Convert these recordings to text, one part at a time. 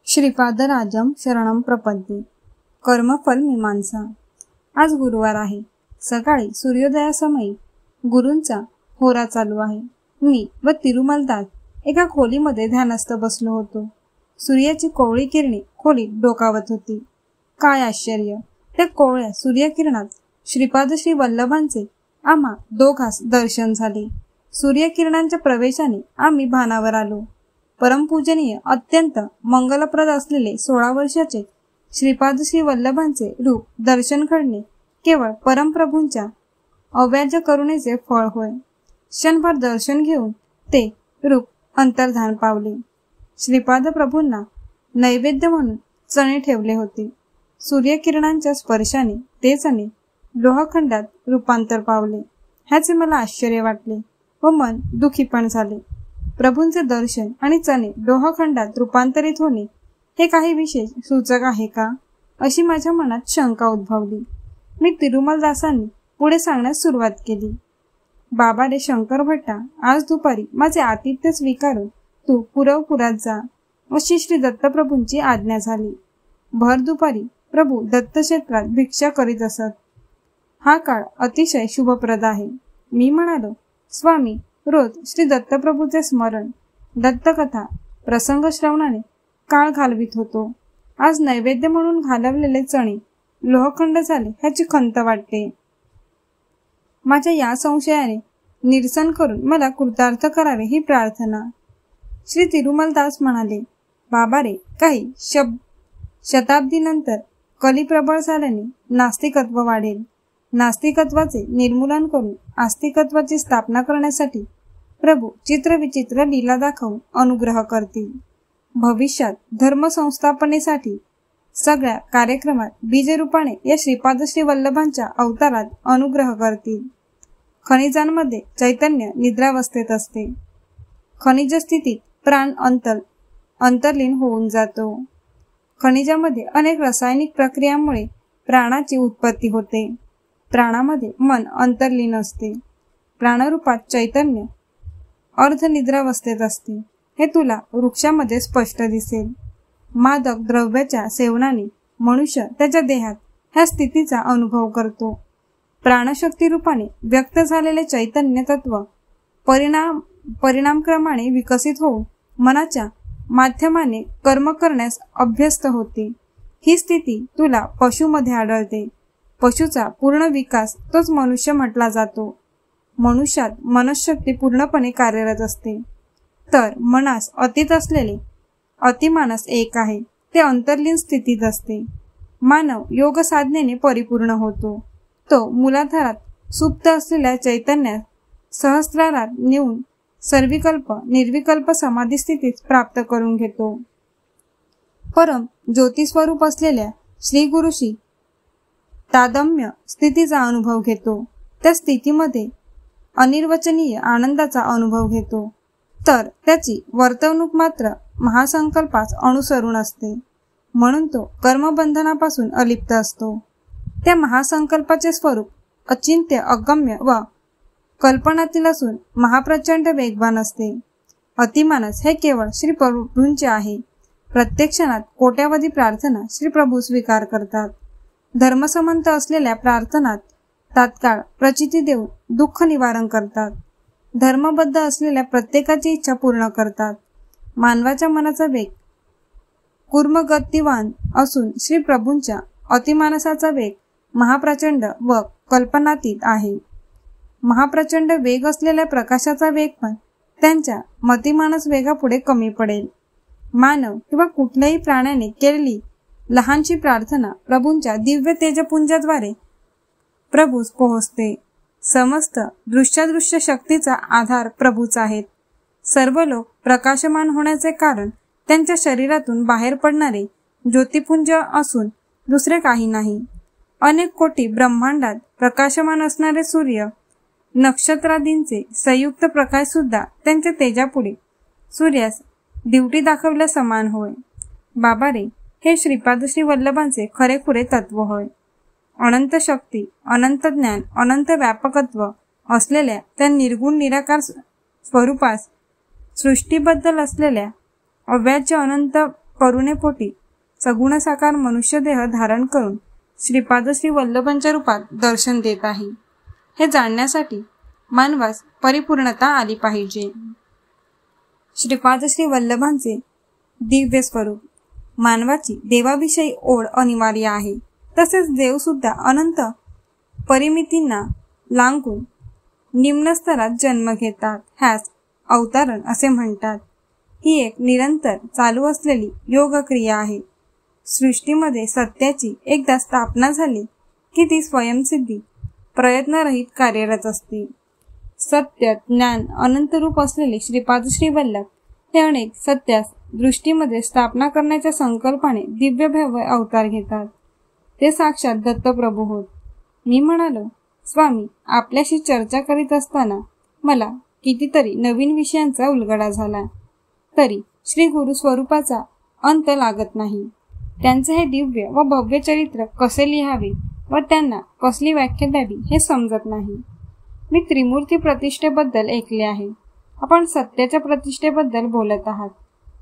श्रीपादराजम शरणम प्रपद्ये. कर्मफल मीमांसा. आज गुरुवार आहे. सकाळी सूर्योदयासमयी गुरूंचा होरा चालू आहे. मी व तिरुमलदास एका खोलीमध्ये ध्यानस्थ बसलो होतो. सूर्याची कोवळी किरणे खोलीत डोकावत होती. काय आश्चर्य! त्या कोवळ्या सूर्यकिरणात श्रीपाद श्री वल्लभांचे आम्हा दोघांस दर्शन झाले. सूर्यकिरणांच्या प्रवेशाने आम्ही भानावर आलो. परमपूजनीय अत्यंत मंगलप्रद असलेले 16 वर्षाचे श्रीपाद श्री वल्लभांचे रूप दर्शन घडणे केवळ परमप्रभूंच्या अव्याज करुणेचे फळ होय. क्षणभर दर्शन घेऊन ते रूप अंतर्धान पावले. श्रीपाद प्रभूंना नैवेद्य म्हणून चणे ठेवले होते. सूर्यकिरणांच्या स्पर्शाने ते चणे लोहखंडात रूपांतर पावले. ह्याचे मला आश्चर्य वाटले व मन दुखी पण झाले. प्रभूंचे दर्शन आणि चणे लोहखंडात रूपांतरित होणे हे काही विशेष सूचक आहे का, अशी माझ्या मनात शंका उद्भवली. मी तिरुमलदासांनी पुढे सांगण्यास सुरुवात केली. बाबा रे शंकर भट्टा, आज दुपारी माझे आतिथ्य स्वीकारून तू पुरवपुरात जा, अशी श्री दत्तप्रभूंची आज्ञा झाली. भर दुपारी प्रभू दत्तक्षेत्रात भिक्षा करीत असत. हा काळ अतिशय शुभप्रद आहे. मी म्हणालो, स्वामी रोज श्री दत्तप्रभूचे स्मरण, दत्तकथा, प्रसंग श्रवणाने काळ घालवित होतो. आज नैवेद्य म्हणून घालवलेले चणे लोहखंड झाले ह्याची खंत वाटते. माझ्या या संशयाने निरसन करून मला कृतार्थ करावे ही प्रार्थना. श्री तिरुमलदास म्हणाले, बाबा रे, काही शताब्दीनंतर कली प्रबळ झाल्याने नास्तिकत्व वाढेल. नास्तिकत्वाचे निर्मूलन करून आस्तिकत्वाची स्थापना करण्यासाठी प्रभू चित्रविचित्र लीला दाखवून अनुग्रह करतील. भविष्यात धर्म संस्थापनेसाठी सगळ्या कार्यक्रमात बीजरूपाने या श्रीपाद श्री वल्लभांच्या अवतारात अनुग्रह करतील. खनिजांमध्ये चैतन्य निद्रावस्थेत असते. खनिज स्थितीत प्राण अंतर्लीन होऊन जातो. खनिजामध्ये अनेक रासायनिक प्रक्रियांमुळे प्राणाची उत्पत्ती होते. प्राणामध्ये मन अंतर्लीन असते. प्राणरूपात चैतन्य अर्धनिद्रावस्थेत असते. हे तुला वृक्षामध्ये स्पष्ट दिसेल. मादक द्रव्याच्या सेवनाने मनुष्य त्याच्या देहात ह्या स्थितीचा अनुभव करतो. प्राणशक्ती रूपाने व्यक्त झालेले चैतन्य तत्व परिणामक्रमाने विकसित होऊन मनाच्या माध्यमाने कर्म करण्यास अभ्यस्त होते. ही स्थिती तुला पशुमध्ये आढळते. पशुचा पूर्ण विकास तोच मनुष्य म्हटला जातो. मनुष्यात मनशक्ती पूर्णपणे कार्यरत असते. तर मनास अतीत असलेले अतिमानस एक आहे. ते अंतर्लीन स्थितीत असते. मानव योग साधनेने परिपूर्ण होतो. तो मूलाधारात सुप्त असलेल्या चैतन्यात सहस्रारात नेऊन सर्विकल्प निर्विकल्प समाधी स्थितीत प्राप्त करून घेतो. परम ज्योतिस्वरूप असलेल्या श्री गुरुशी तादम्य स्थितीचा अनुभव घेतो. त्या स्थितीमध्ये अनिर्वचनीय आनंदाचा अनुभव घेतो. तर त्याची वर्तवणूक मात्र महासंकल्पास अनुसरून असते. म्हणून तो कर्मबंधनापासून अलिप्त असतो. त्या महासंकल्पाचे स्वरूप अचिंत्य अगम्य व कल्पनातील असून महाप्रचंड वेगवान असते. अतिमानस हे केवळ श्री प्रभूंचे आहे. प्रत्येक क्षणात कोट्यावधी प्रार्थना श्री प्रभू स्वीकार करतात. धर्मसंमत असलेल्या प्रार्थनात तात्काळ प्रचिती देऊन दुःख निवारण करतात. धर्मबद्ध असलेल्या प्रत्येकाची इच्छा पूर्ण करतात. मानवाच्या मनाचा वेग कूर्मगतिवान असून श्री प्रभूंच्या अतिमानसाचा वेग महाप्रचंड व कल्पनातीत आहे. महाप्रचंड वेग असलेल्या प्रकाशाचा वेग पण त्यांच्या मतिमानस वेगापुढे कमी पडेल. मानव किंवा कुठल्याही प्राण्याने केलेली लहानशी प्रार्थना प्रभूंच्या दिव्य तेजपुंजाद्वारे प्रभूस पोहोचते. समस्त दृश्यादृश्य शक्तीचा आधार प्रभूच आहेत. सर्व लोक प्रकाशमान होण्याचे कारण त्यांच्या शरीरातून बाहेर पडणारे ज्योतिपुंज असून दुसरे काही नाही. अनेक कोटी ब्रह्मांडात प्रकाशमान असणारे सूर्य नक्षत्रादींचे संयुक्त प्रकाश सुद्धा त्यांच्या तेजापुढे सूर्यास दिवटी दाखवल्या समान होय. बाबा रे, हे श्रीपाद श्री वल्लभांचे खरेखुरे तत्व होय. अनंत शक्ती, अनंत ज्ञान, अनंत व्यापकत्व असलेल्या त्या निर्गुण निराकार स्वरूपास सृष्टीबद्दल असलेल्या अव्याज्य अनंत करुणेपोटी सगुण साकार मनुष्य देह धारण करून श्रीपाद श्री वल्लभांच्या रूपात दर्शन देत आहे, हे जाणण्यासाठी मानवास परिपूर्णता आली पाहिजे. श्रीपाद श्री वल्लभांचे दिव्य स्वरूप. मानवाची देवाविषयी ओढ अनिवार्य आहे. तसेच देव सुद्धा अनंत परिमितींना लांघून निम्न स्तरात जन्म घेतात. ह्यास अवतरण असे म्हणतात. ही एक निरंतर चालू असलेली योग क्रिया आहे. सृष्टीमध्ये सत्याची एकदा स्थापना झाली की ती स्वयंसिद्धी प्रयत्नरहित कार्यरत असते. सत्य ज्ञान अनंत रूप असलेले श्रीपाद श्री वल्लभ हे अनेक सत्यास दृष्टीमध्ये स्थापना करण्याच्या संकल्पाने दिव्य भव्य अवतार घेतात. ते साक्षात दत्तप्रभू होत. मी म्हणालो, स्वामी, आपल्याशी चर्चा करीत असताना मला कितीतरी नवीन विषयांचा उलगडा झाला, तरी श्री गुरु स्वरूपाचा अंत लागत नाही. त्यांचे हे दिव्य व भव्य चरित्र कसे लिहावे व त्यांना कसली व्याख्या द्यावी हे समजत नाही. मी त्रिमूर्ती प्रतिष्ठेबद्दल ऐकले आहे. आपण सत्याच्या प्रतिष्ठेबद्दल बोलत आहात,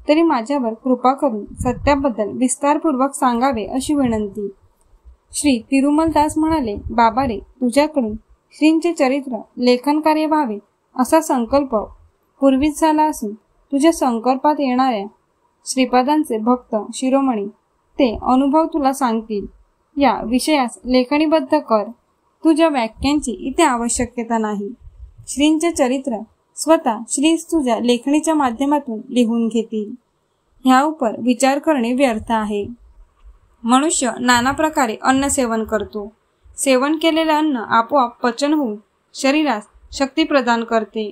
तरी माझ्यावर कृपा करून सत्याबद्दल विस्तारपूर्वक सांगावे अशी विनंती. श्री तिरुमलदास म्हणाले, बाबा रे, तुझ्याकडून श्रींचे चरित्र लेखन कार्य व्हावे असा संकल्प पूर्वीच झाला असून तुझ्या संकल्पात येणाऱ्या श्रीपादांचे भक्त शिरोमणी ते अनुभव तुला सांगतील. या विषयास लेखणीबद्ध कर. तुझ्या व्याख्यांची इथे आवश्यकता नाही. श्रींचे चरित्र स्वतः श्रीच तुझ्या लेखणीच्या माध्यमातून लिहून घेतील. ह्या उपर विचार करणे व्यर्थ आहे. मनुष्य नाना प्रकारे अन्न सेवन करतो. सेवन केलेले अन्न आपोआप पचन होऊन शरीरास शक्ती प्रदान करते.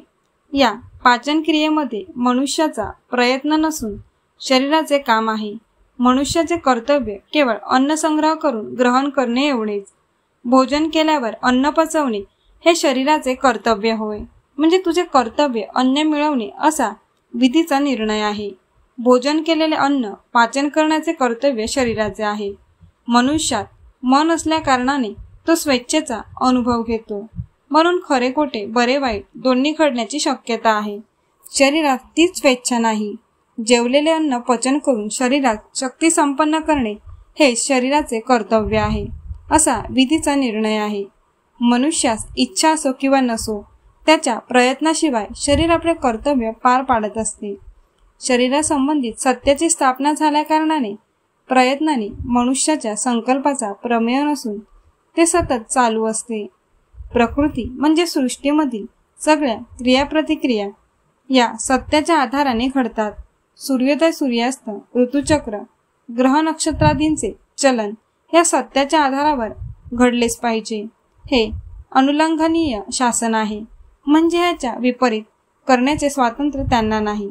या पाचन क्रियेमध्ये मनुष्याचा प्रयत्न नसून शरीराचे काम आहे. मनुष्याचे कर्तव्य केवळ अन्न संग्रह करून ग्रहण करणे एवढेच. भोजन केल्यावर अन्न पचवणे हे शरीराचे कर्तव्य होय. म्हणजे तुझे कर्तव्य अन्न मिळवणे असा विधीचा निर्णय आहे. भोजन केलेले अन्न पाचन करण्याचे कर्तव्य शरीराचे आहे. मनुष्यात मन असल्या कारणाने तो स्वेच्छेचा अनुभव घेतो. म्हणून खरे खोटे बरे वाईट दोन्ही घडण्याची शक्यता आहे. शरीरात तीच स्वेच्छा नाही. जेवलेले अन्न पचन करून शरीरात शक्ती संपन्न करणे हे शरीराचे कर्तव्य आहे असा विधीचा निर्णय आहे. मनुष्यास इच्छा असो किंवा नसो त्याच्या प्रयत्नाशिवाय शरीर आपले कर्तव्य पार पाडत असते. शरीरासंबंधित सत्याची स्थापना झाल्या कारणाने प्रयत्नाने मनुष्याच्या संकल्पाचा प्रमेय नसून ते सतत चालू असते. प्रकृती म्हणजे सृष्टीमधील सगळ्या क्रियाप्रतिक्रिया या सत्याच्या आधाराने घडतात. सूर्योदय सूर्यास्त, ऋतुचक्र, ग्रह नक्षत्रादींचे चलन या सत्याच्या आधारावर घडलेच पाहिजे. हे अनुल्लंघनीय शासन आहे. म्हणजे याच्या विपरीत करण्याचे स्वातंत्र्य त्यांना नाही.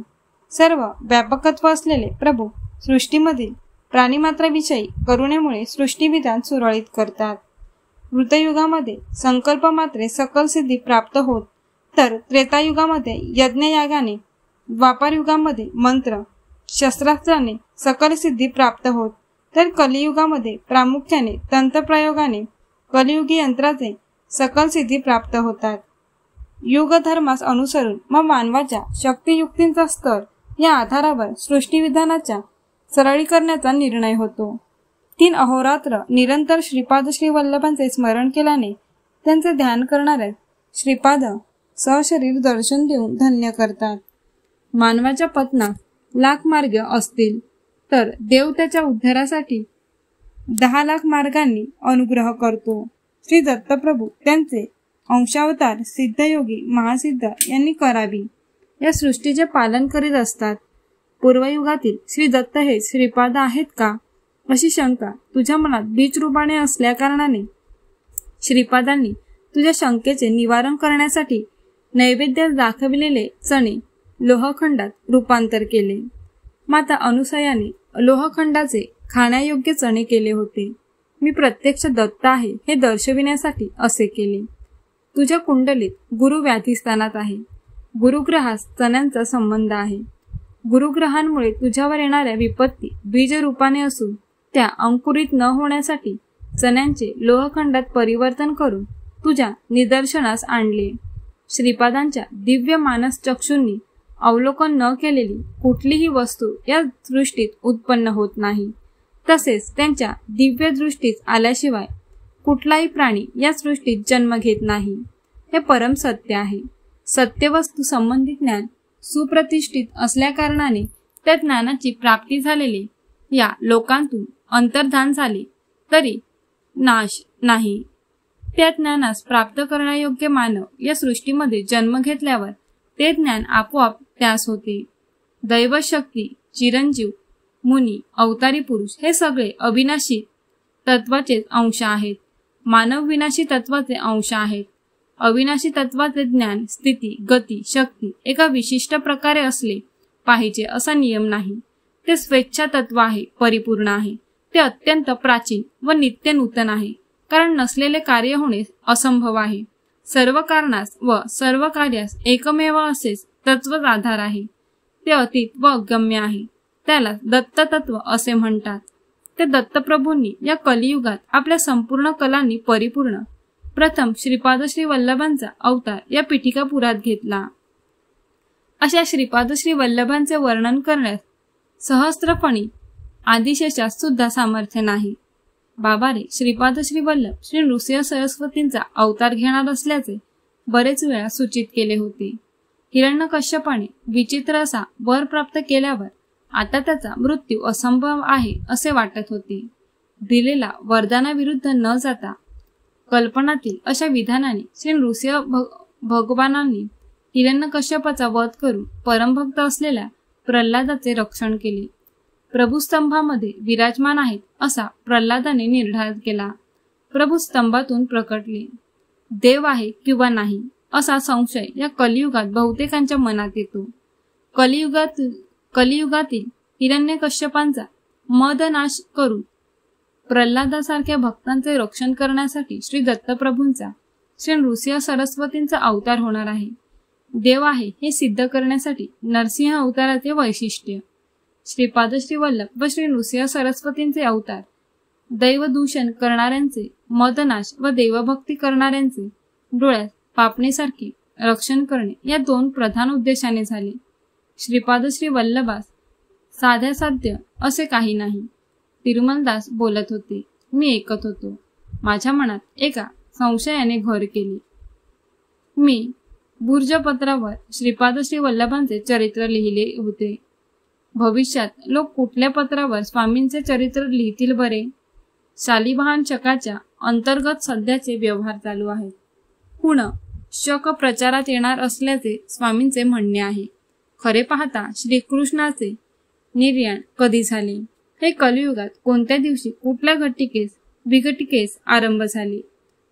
सर्व व्यापकत्व असलेले प्रभू सृष्टीमधील प्राणीमात्राविषयी करुणेमुळे सृष्टीविधान सुरळीत करतात. कृतयुगामध्ये संकल्प मात्रे सकल सिद्धी प्राप्त होत, तर त्रेतायुगामध्ये यज्ञयागाने, द्वापारयुगामध्ये मंत्र शस्त्रास्त्राने सकल सिद्धी प्राप्त होत, तर कलियुगामध्ये प्रामुख्याने तंत्रप्रयोगाने कलियुगी यंत्राचे सकल सिद्धी प्राप्त होतात. युगधर्मास अनुसरून मग मानवाच्या शक्तियुक्तींचा स्तर या आधारावर सृष्टीविधानाच्या सरळीकरणाचा निर्णय होतो. 3 अहोरात्र निरंतर श्रीपाद श्री वल्लभांचे स्मरण केल्याने त्यांचे ध्यान करणारे श्रीपाद सहशरीर दर्शन देऊन धन्य करतात. मानवाच्या पतनात लाख मार्ग असतील तर देव त्याच्या उद्धारासाठी 10 लाख मार्गांनी अनुग्रह करतो. श्री दत्तप्रभू त्यांचे अंशावतार सिद्धयोगी महासिद्ध यांनी करावी या सृष्टीचे पालन करीत असतात. पूर्वयुगातील श्री दत्त हे श्रीपाद आहेत का अशी शंका तुझ्या मनात बीज रूपाने असल्या कारणाने श्रीपादांनी तुझ्या शंकेचे निवारण करण्यासाठी नैवेद्यात दाखविलेले चणे लोहखंडात रूपांतर केले. माता अनुसयाने लोहखंडाचे खाण्यायोग्य चणे केले होते. मी प्रत्यक्ष दत्त आहे हे दर्शविण्यासाठी असे केले. तुझ्या कुंडलीत गुरु व्याधिस्थानात आहे. गुरुग्रहास चण्यांचा संबंध आहे. गुरुग्रहांमुळे तुझ्यावर येणाऱ्या विपत्ती बीज रूपाने असून त्या अंकुरित न होण्यासाठी चण्यांचे लोहखंडात परिवर्तन करून तुझ्या निदर्शनास आणले. श्रीपादांच्या दिव्य मानस चक्षुंनी अवलोकन न केलेली कुठलीही वस्तू या सृष्टीत उत्पन्न होत नाही. तसेच त्यांच्या दिव्य दृष्टीत आल्याशिवाय कुठलाही प्राणी या सृष्टीत जन्म घेत नाही. हे परम सत्य आहे. सत्य वस्तू संबंधित ज्ञान सुप्रतिष्ठित असल्याकारणाने त्या ज्ञानाची प्राप्ती झालेली या लोकांतून अंतर्धान झाले तरी नाश नाही. त्या ज्ञानास प्राप्त करण्यायोग्य मानव या सृष्टीमध्ये जन्म घेतल्यावर ते ज्ञान आपोआप त्यास होते. दैवशक्ती, चिरंजीव, मुनी, अवतारी पुरुष हे सगळे अविनाशी तत्वाचे अंश आहेत. मानव विनाशी तत्वाचे अंश आहेत. अविनाशी तत्वाचे ज्ञान, स्थिती, गती, शक्ती एका विशिष्ट प्रकारे असले पाहिजे असा नियम नाही. ते स्वेच्छा तत्व आहे, परिपूर्ण आहे. ते अत्यंत प्राचीन व नित्य नूतन आहे. कारण नसलेले कार्य होणे असंभव आहे. सर्व कारणास व सर्व कार्यास एकमेव असेच तत्वच आधार आहे. ते अतीत व अगम्य आहे. त्याला दत्त तत्व असे म्हणतात. ते दत्तप्रभूंनी या कलियुगात आपल्या संपूर्ण कलांनी परिपूर्ण प्रथम श्रीपाद श्री वल्लभांचा अवतार या पीठिकापुरात घेतला. अशा श्रीपाद श्री वल्लभांचे वर्णन करण्यास सहस्त्रफणी आदिशेषास सुद्धा सामर्थ्य नाही. बाबारे श्रीपाद श्री वल्लभ श्री नृसिंह सरस्वतींचा अवतार घेणार असल्याचे बरेच वेळा सूचित केले होते. हिरण्यकश्यपाने विचित्र असा वर प्राप्त केल्यावर आता त्याचा मृत्यू असंभव आहे असे वाटत होते. दिलेला वरदानाविरुद्ध न जाता कल्पनातील अशा विधानाने श्री नृसिंह भगवानांनी हिरण्यकश्यपाचा वध करून परमभक्त असलेल्या प्रल्हादाचे रक्षण केले. प्रभू स्तंभामध्ये विराजमान आहेत असा प्रल्हादाने निर्धार केला. प्रभू स्तंभातून प्रकटले. देव आहे किंवा नाही असा संशय या कलियुगात बहुतेकांच्या मनात येतो. कलियुगातील हिरण्यकश्यपांचा मदनाश करून प्रल्हादासारख्या भक्तांचे रक्षण करण्यासाठी श्री दत्तप्रभूंचा श्री नृसिंह सरस्वतींचा अवतार होणार आहे. देव आहे हे सिद्ध करण्यासाठी नरसिंह अवताराचे वैशिष्ट्य. श्रीपाद श्री वल्लभ व श्री नृसिंह सरस्वतींचे अवतार दैवदूषण करणाऱ्यांचे मदनाश व देवभक्ती करणाऱ्यांचे डोळ्यात पापणीसारखे रक्षण करणे या दोन प्रधान उद्देशाने झाले. श्रीपाद श्री वल्लभास साध्यासाध्य असे काही नाही. तिरुमलदास बोलत होते, मी ऐकत होतो. माझ्या मनात एका संशयाने घर केली. मी भूर्जपत्रावर श्रीपाद श्री वल्लभांचे चरित्र लिहिले होते. भविष्यात लोक कुठल्या पत्रावर स्वामींचे चरित्र लिहितील बरे? शालिवाहन शकाच्या अंतर्गत सध्याचे व्यवहार चालू आहेत. पुन्हा शक प्रचारात येणार असल्याचे स्वामींचे म्हणणे आहे. खरे पाहता श्रीकृष्णाचे निर्याण कधी झाले? हे कलियुगात कोणत्या दिवशी कुठल्या विघटिकेस आरंभ झाले?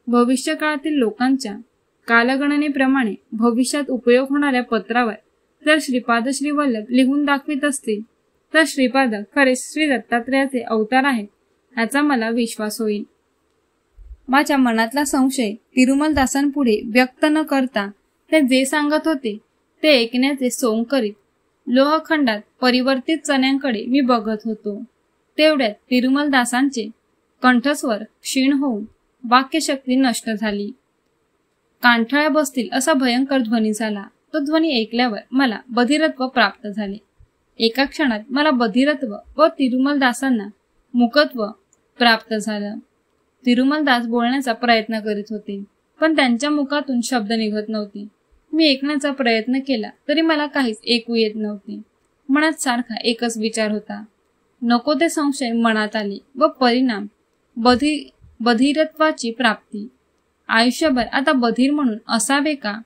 भविष्यकाळातील लोकांच्या कालगणनेप्रमाणे भविष्यात उपयोग होणाऱ्या पत्रावर जर श्रीपाद श्री वल्लभ लिहून दाखवित असतील तर श्रीपाद खरे श्री दत्तात्रेयाचे अवतार आहेत याचा मला विश्वास होईल. माझ्या मनातला संशय तिरुमलदासांपुढे व्यक्त न करता ते जे सांगत होते ते ऐकण्याचे सोंग करीत लोहखंडात परिवर्तित चण्यांकडे मी बघत होतो. तेवढ्यात तिरुमलदासांचे कंठस्वर क्षीण होऊन वाक्यशक्ती नष्ट झाली. कांठळ्या बसतील असा भयंकर ध्वनी झाला. तो ध्वनी ऐकल्यावर मला बधिरत्व प्राप्त झाले. एका क्षणात मला बधिरत्व व तिरुमलदासांना मुकत्व प्राप्त झालं. तिरुमलदास बोलण्याचा प्रयत्न करीत होते पण त्यांच्या मुखातून शब्द निघत नव्हते. मी ऐकण्याचा प्रयत्न केला तरी मला काहीच ऐकू येत नव्हते. मनात सारखा एकच विचार होता. नको ते संशय मनात आले व परिणाम बधिरत्वाची प्राप्ती. आयुष्यभर आता बधीर म्हणून असावे का?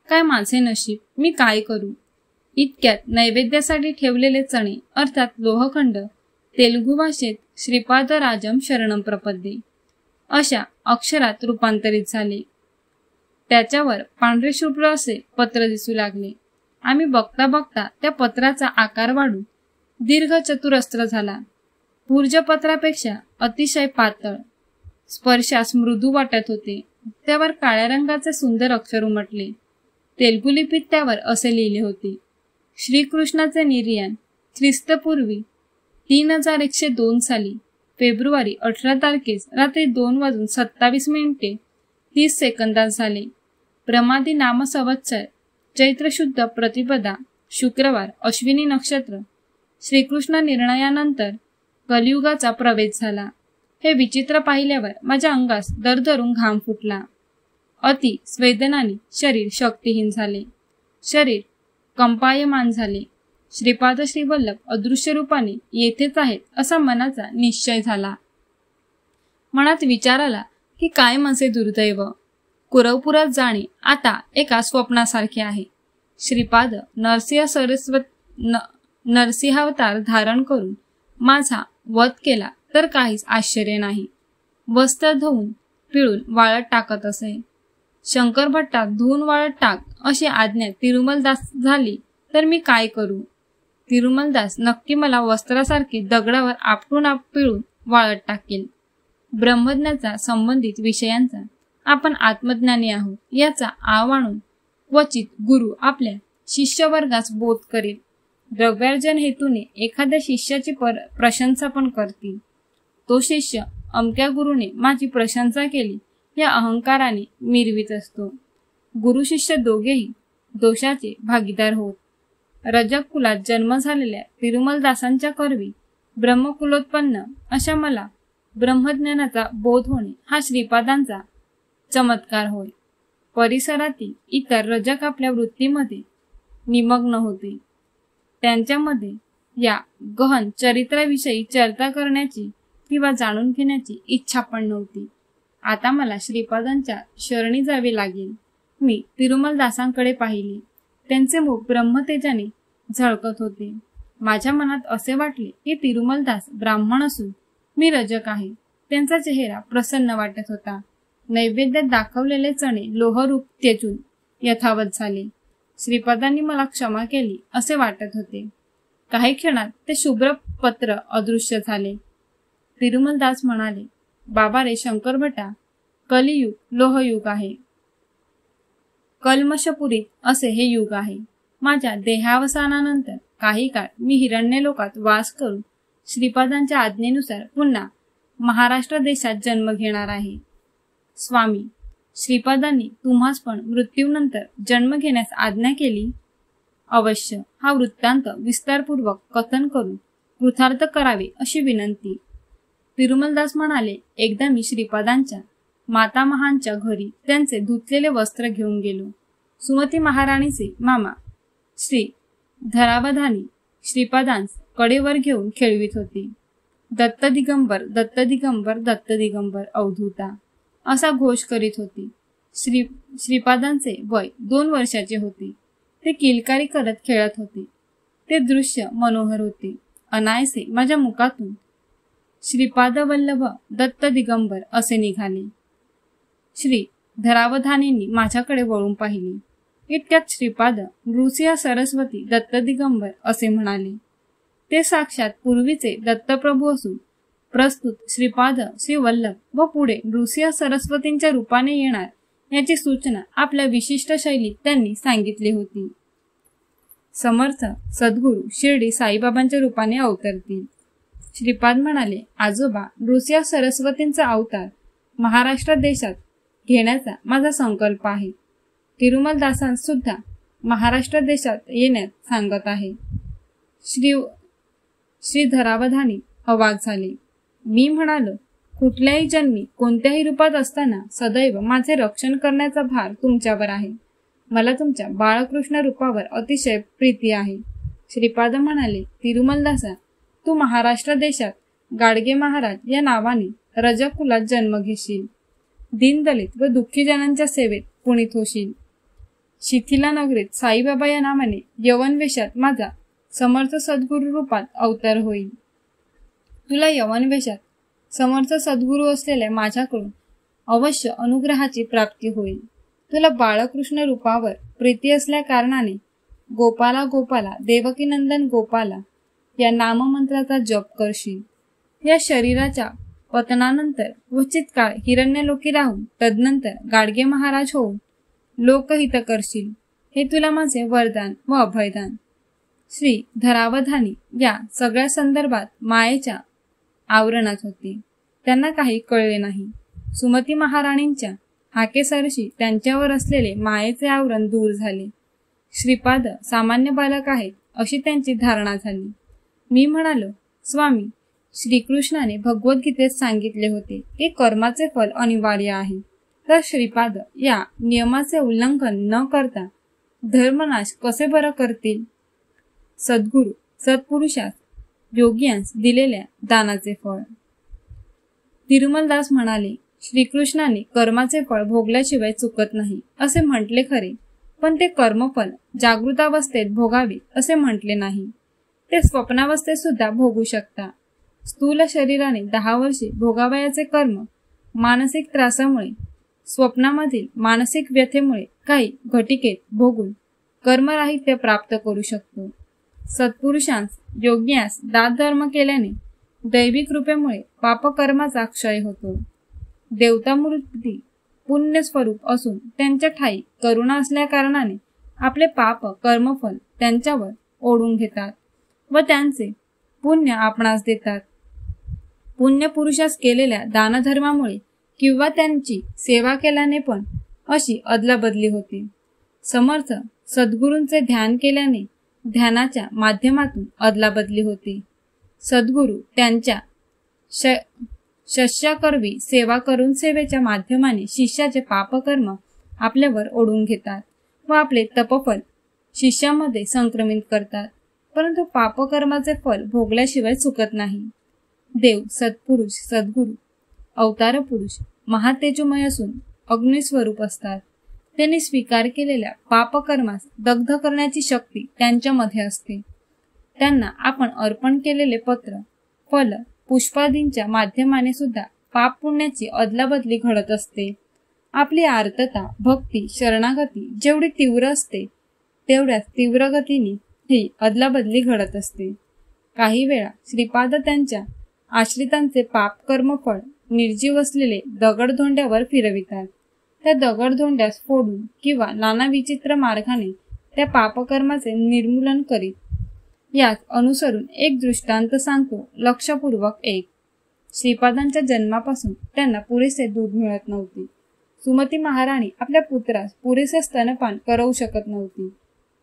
काय माझे नशीब? मी काय करू? इतक्यात नैवेद्यासाठी ठेवलेले चणे अर्थात लोहखंड तेलुगू भाषेत श्रीपाद राजम शरणम प्रपद्ये अशा अक्षरात रूपांतरित झाले. त्याच्यावर पांढरे शुभ्र असे पत्र दिसू लागले. आम्ही बघता बघता त्या पत्राचा आकार वाढून दीर्घ चतुरस्र झाला. भूर्जपत्रापेक्षा अतिशय पातळ, स्पर्शास मृदू वाटत होते. त्यावर काळ्या रंगाचे सुंदर अक्षर उमटले. तेलुगू लिपीत त्यावर असे लिहिले होते, श्रीकृष्णाचे निर्याण ख्रिस्तपूर्वी 3102 साली फेब्रुवारी 18 तारखेस रात्री 2:27 झाले. प्रमादी नाम संवत्सर चैत्र शुद्ध प्रतिपदा शुक्रवार, अश्विनी नक्षत्र. श्रीकृष्ण निर्णयानंतर कलियुगाचा प्रवेश झाला. हे विचित्र पाहिल्यावर माझ्या अंगास दरदरून घाम फुटला. अति स्वेदनाने शरीर शक्तिहीन झाले. शरीर कंपायमान झाले. श्रीपाद श्रीवल्लभ अदृश्य रूपाने येथेच आहेत असा मनाचा निश्चय झाला. मनात विचार आला की काय माझे दुर्दैव. कुरवपुरात जाणे आता एका स्वप्नासारखे आहे. श्रीपाद नरसिंहावतार धारण करून माझा वध केला तर काहीच आश्चर्य नाही. वस्त्र धुवून पिळून वाळत टाकत असे. शंकर भट्टात धुवून वाळत टाक अशी आज्ञा तिरुमलदास झाली तर मी काय करू. तिरुमलदास नक्की मला वस्त्रासारखे दगडावर आपटून पिळून वाळत टाकेल. ब्रह्मज्ञाचा संबंधित विषयांचा आपण आत्मज्ञानी आहोत याचा आव आणून क्वचित गुरु आपल्या शिष्यवर्गास बोध करेल. द्रव्यार्जन हेतूने एखाद्या शिष्याची प्रशंसा पण करतील. तो शिष्य अमक्या गुरुने माझी प्रशंसा केली या अहंकाराने मिरवीत असतो. गुरु शिष्य दोघेही दोषाचे भागीदार होत. रजक कुलात जन्म झालेल्या तिरुमलदासांच्या करवी ब्रह्मकुलोत्पन्न अशा मला ब्रह्मज्ञानाचा बोध होणे हा श्रीपादांचा चमत्कार होय. परिसरातील इतर रजक आपल्या वृत्तीमध्ये निमग्न होते. त्यांच्यामध्ये या गहन चरित्राविषयी चर्चा करण्याची किंवा जाणून घेण्याची इच्छा पण नव्हती. आता मला श्रीपादांच्या शरणी जावे लागेल. मी तिरुमलदासांकडे पाहिले. त्यांचे मुख ब्रह्मतेजाने झळकत होते. माझ्या मनात असे वाटले की तिरुमलदास ब्राह्मण असून मी रजक आहे. त्यांचा चेहरा प्रसन्न वाटत होता. नैवेद्यात दाखवलेले चणे लोहरूप तेजून यथावत झाले. श्रीपादांनी मला क्षमा केली असे वाटत होते. काही क्षणात ते शुभ्र पत्र अदृश्य झाले. तिरुमलदास म्हणाले, बाबा रे शंकर भटा, कलियुग लोहयुग आहे. कल्मषपुरीत असे हे युग आहे. माझ्या देहावसानानंतर काही काळ मी हिरण्य लोकात वास करून श्रीपादांच्या आज्ञेनुसार पुन्हा महाराष्ट्र देशात जन्म घेणार आहे. स्वामी, श्रीपादांनी तुम्हास पण मृत्यूनंतर जन्म घेण्यास आज्ञा केली. अवश्य हा वृत्तांत विस्तारपूर्वक कथन करून कृतार्थ करावे अशी विनंती. तिरुमलदास म्हणाले, एकदा मी श्रीपादांच्या मातामहांच्या घरी त्यांचे धुतलेले वस्त्र घेऊन गेलो. सुमती महाराणीचे मामा श्री धरावधानी श्रीपादांस कडेवर घेऊन खेळवीत होते. दत्त दिगंबर, दत्त दिगंबर, दत्त दिगंबर अवधूता असा घोष करीत होती. श्रीपादांचे वय 2 वर्षाचे होते. ते किलकारी करत खेळत होते. ते दृश्य मनोहर होते. अनायसे माझ्या मुखातून श्रीपाद वल्लभ दत्त दिगंबर असे निघाले. श्री धरावधानींनी माझ्याकडे वळून पाहिले. इतक्यात श्रीपाद नृसिंह सरस्वती दत्त दिगंबर असे म्हणाले. ते साक्षात पूर्वीचे दत्तप्रभू असून प्रस्तुत श्रीपाद श्री वल्लभ व पुढे नृसिंह सरस्वतींच्या रूपाने येणार याची सूचना आपल्या विशिष्ट शैलीत त्यांनी सांगितली होती. समर्थ सद्गुरू शिर्डी साईबाबांच्या रूपाने अवतरतील. श्रीपाद म्हणाले, आजोबा, नृसिंह सरस्वतींचा अवतार महाराष्ट्र देशात घेण्याचा माझा संकल्प आहे. तिरुमलदासांस सुद्धा महाराष्ट्र देशात येण्यात सांगत आहे. श्री धरावधानी अवाक झाले. मी म्हणालो, कुठल्याही जन्मी कोणत्याही रूपात असताना सदैव माझे रक्षण करण्याचा भार तुमच्यावर आहे. मला तुमच्या बाळकृष्ण रूपावर अतिशय प्रीती आहे. श्रीपाद म्हणाले, तिरुमलदासा, तू महाराष्ट्र देशात गाडगे महाराज या नावाने रजक कुलात जन्म घेशील. दीनदलित व दुःखी जनांच्या सेवेत पुनीत होशील. शिथिला नगरीत साईबाबा या नावाने यवन वेशात माझा समर्थ सद्गुरू रूपात अवतार होईल. तुला यवन वेशात समर्थ सद्गुरू असलेल्या माझ्याकडून अवश्य अनुग्रहाची प्राप्ती होईल. तुला बाळकृष्ण रूपावर प्रीती असल्या कारणाने गोपाला गोपाला देवकीनंदन गोपाला या नाममंत्राचा जप करशील. या शरीराच्या पतनानंतर क्वचित काळ हिरण्यलोकी राहून तदनंतर गाडगे महाराज होऊन लोकहित करशील. हे तुला माझे वरदान व अभयदान. श्री धरावधानी या सगळ्या संदर्भात मायेच्या आवरणात होते. त्यांना काही कळले नाही. सुमती महाराणींच्या हाकेसरशी त्यांच्यावर असलेले मायेचे आवरण दूर झाले. श्रीपाद सामान्य बालक आहेत अशी त्यांची धारणा झाली. मी म्हणालो, स्वामी, श्रीकृष्णाने भगवद्गीतेत सांगितले होते की कर्माचे फल अनिवार्य आहे, तर श्रीपाद या नियमाचे उल्लंघन न करता धर्मनाश कसे बरं करतील? सद्गुरू सत्पुरुषास योगियांस दिलेल्या दानाचे फळ. तिरुमलदास म्हणाले, श्रीकृष्णाने कर्माचे फळ भोगल्याशिवाय चुकत नाही असे म्हटले खरे, पण ते कर्मफल जागृतावस्थेत भोगावे असे म्हटले नाही. ते स्वप्नावस्थेत सुद्धा भोगू शकता. स्थूल शरीराने 10 वर्षे भोगावयाचे कर्म मानसिक त्रासामुळे, स्वप्नामधील मानसिक व्यथेमुळे काही घटिकेत भोगून कर्मराहित्य प्राप्त करू शकतो. सत्पुरुषांस योग्यास दानधर्म केल्याने दैवी कृपेमुळे पापकर्माचा क्षय होतो. देवतामूर्ती पुण्य स्वरूप असून त्यांच्या ठाई करुणा असल्या कारणाने आपले पाप कर्मफल त्यांच्यावर ओढून घेतात व त्यांचे पुण्य आपणास देतात. पुण्य पुरुषास केलेल्या दानधर्मामुळे किंवा त्यांची सेवा केल्याने पण अशी अदलाबदली होते. समर्थ सद्गुरूंचे ध्यान केल्याने ध्यानाच्या माध्यमातून अदलाबदली होते. सद्गुरू त्यांच्या शिष्याकरवी सेवा करून सेवेच्या माध्यमाने शिष्याचे पापकर्म आपल्यावर ओढून घेतात व आपले तपफल शिष्यामध्ये संक्रमित करतात. परंतु पापकर्माचे फल भोगल्याशिवाय चुकत नाही. देव सत्पुरुष सद्गुरू अवतार पुरुष महातेजोमय असून अग्निस्वरूप असतात. त्यांनी स्वीकार केलेल्या पापकर्मास दग्ध करण्याची शक्ती त्यांच्यामध्ये असते. त्यांना आपण अर्पण केलेले पत्र, फल, पुष्पादींच्या माध्यमाने सुद्धा पाप पुण्याची अदलाबदली घडत असते. आपली आर्तता, भक्ती, शरणागती जेवढी तीव्र असते तेवढ्याच तीव्र गतीने ही अदलाबदली घडत असते. काही वेळा श्रीपाद त्यांच्या आश्रितांचे पाप कर्मफळ निर्जीव असलेले दगडधोंड्यावर फिरवितात. त्या दगडधोंड्यास फोडून किंवा नाना विचित्र मार्गाने त्या पापकर्माचे निर्मूलन करीत. यात अनुसरून एक दृष्टांत सांगतो लक्षपूर्वक. श्रीपादांच्या जन्मापासून त्यांना पुरेसे दूध मिळत नव्हते. सुमती महाराणी आपल्या पुत्रास पुरेसे स्तनपान करवू शकत नव्हती.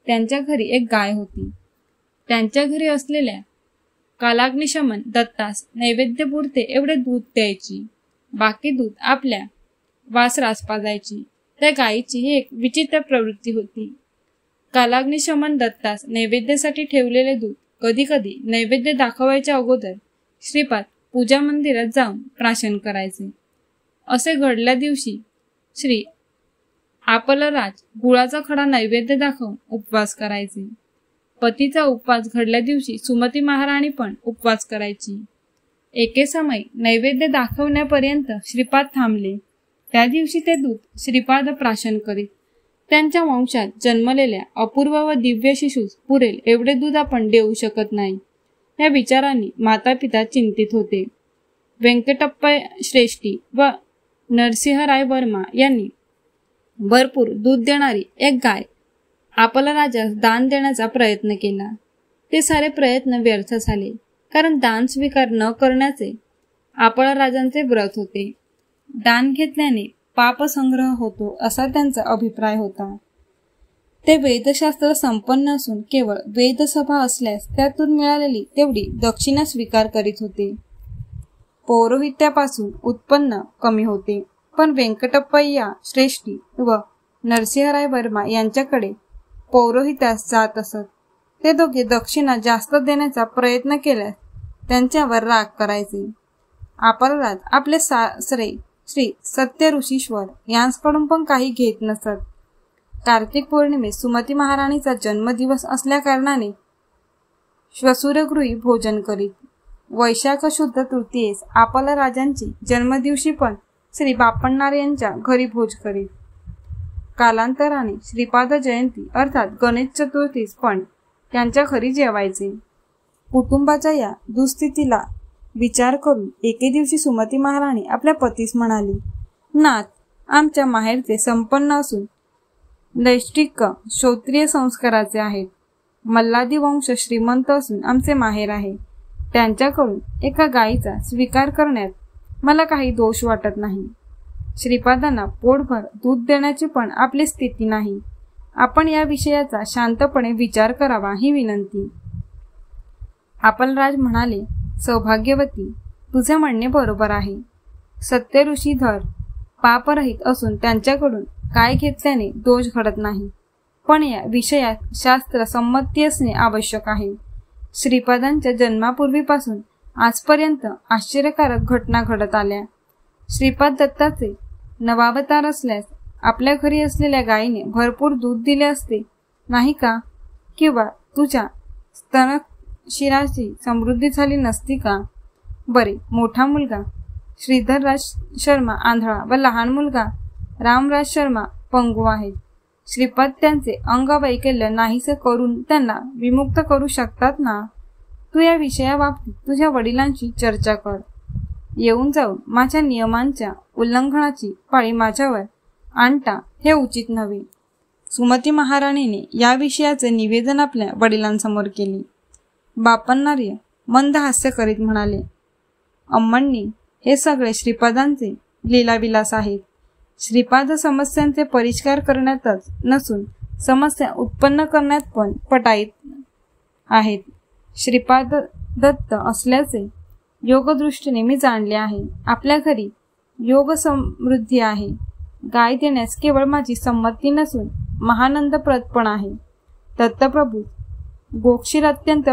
त्यांच्या घरी एक गाय होती. त्यांच्या घरी असलेल्या कालाग्निशमन दत्तास नैवेद्यपुरते एवढे दूध द्यायची. बाकी दूध आपल्या वासरास पाजायची. त्या गायीची ही एक विचित्र प्रवृत्ती होती. कालाग्निशमन दत्तास नैवेद्यासाठी ठेवलेले दूध कधी कधी नैवेद्य दाखवायच्या अगोदर श्रीपाद पूजा मंदिरात जाऊन प्राशन करायचे. असे घडल्या दिवशी श्री आपलराज गुळाचा खडा नैवेद्य दाखवून उपवास करायचे. पतीचा उपवास घडल्या दिवशी सुमती महाराणी पण उपवास करायची. एके समय नैवेद्य दाखवण्यापर्यंत श्रीपाद थांबले. त्या दिवशी ते दूध श्रीपाद प्राशन करीत. त्यांच्या वंशात जन्मलेल्या अपूर्व व दिव्य शिशूस पुरेल एवढे दूध आपण देऊ शकत नाही. या विचारांनी मातापिता चिंतित होते. व्यंकटप्पा श्रेष्ठी व नरसिंहराय वर्मा यांनी भरपूर दूध देणारी एक गाय आपला राजास दान देण्याचा प्रयत्न केला. ते सारे प्रयत्न व्यर्थ झाले, कारण दान स्वीकार न करण्याचे आपला राजांचे व्रत होते. दान घेतल्याने पापसंग्रह होतो असा त्यांचा अभिप्राय होता. ते वेदशास्त्र संपन्न असून केवळ वेदसभा असल्यास त्यातून मिळालेली तेवढी दक्षिणा स्वीकार करीत होते. पौरोहित्यापासून उत्पन्न कमी होते. पण व्यंकटप्पय्या श्रेष्ठी व नरसिंहराय वर्मा यांच्याकडे पौरोहित्यास जात असत. ते दोघे दक्षिणा जास्त देण्याचा प्रयत्न केल्यास त्यांच्यावर राग करायचे. आपलराज आपले सासरे श्री सत्य ऋषीश्वर यांकडून पण काही घेत नसत. कार्तिक पौर्णिमेस सुमती महाराणीचा जन्मदिवस असल्या कारणाने श्वशुरगृही भोजन करीत. वैशाख शुद्ध तृतीयेस आपला राजांची जन्मदिवशी पण श्री बापण्णार यांच्या घरी भोज करीत. कालांतराने श्रीपाद जयंती अर्थात गणेश चतुर्थीस पण त्यांच्या घरी जेवायचे. कुटुंबाच्या या दुस्थितीला विचार करून एके दिवशी सुमती महाराणी आपल्या पतीस म्हणाली, नाथ, आमच्या माहेरचे संपन्न असून नैष्टिक श्रोत्रिय संस्काराचे आहेत. मल्लादी वंश श्रीमंत असून आमचे माहेर आहे. त्यांच्याकडून एका गायीचा स्वीकार करण्यात मला काही दोष वाटत नाही. श्रीपादांना पोटभर दूध देण्याची पण आपली स्थिती नाही. आपण या विषयाचा शांतपणे विचार करावा ही विनंती. आपलराज म्हणाले, सौभाग्यवती, तुझे म्हणणे बरोबर आहे. सत्य ऋषीधर पापरहित असून त्यांच्याकडून काय घेतल्याने दोष घडत नाही. पण या विषयात शास्त्र संमती असणे आवश्यक आहे. श्रीपादांच्या जन्मापूर्वीपासून आजपर्यंत आश्चर्यकारक घटना घडत आल्या. श्रीपाद दत्ताचे नवावतार असल्यास आपल्या घरी असलेल्या गायीने भरपूर दूध दिले असते नाही का? किंवा तुझ्या स्तनशिराची समृद्धी झाली नसती का? बरे, मोठा मुलगा श्रीधरराज शर्मा आंधळा व लहान मुलगा रामराज शर्मा पंगू आहेत. श्रीपाद त्यांचे अंगवैकल्य नाहीसे करून त्यांना विमुक्त करू शकतात ना? तू या विषयाबाबतीत तुझ्या वडिलांशी चर्चा कर. येऊन जाऊन माझ्या नियमांच्या उल्लंघनाची पाळी माझ्यावर आणता हे उचित नव्हे. सुमती महाराणीने या विषयाचे निवेदन आपल्या वडिलांसमोर केले. बापन्नार्य मंद हास्य करीत म्हणाले, अम्मांनी, हे सगळे श्रीपादांचे लीलाविलास आहेत. श्रीपाद समस्यांचे परिष्कार करण्यातच नसून समस्या उत्पन्न करण्यात पण पटाईत आहेत. श्रीपाद दत्त असल्याचे योगदृष्टीने मी जाणले आहे. आपल्या घरी योग समृद्धी आहे. गाय देण्यास केवळ माझी संमती नसून महानंदप्रद पण आहे. दत्तप्रभू, गोक्षीर अत्यंत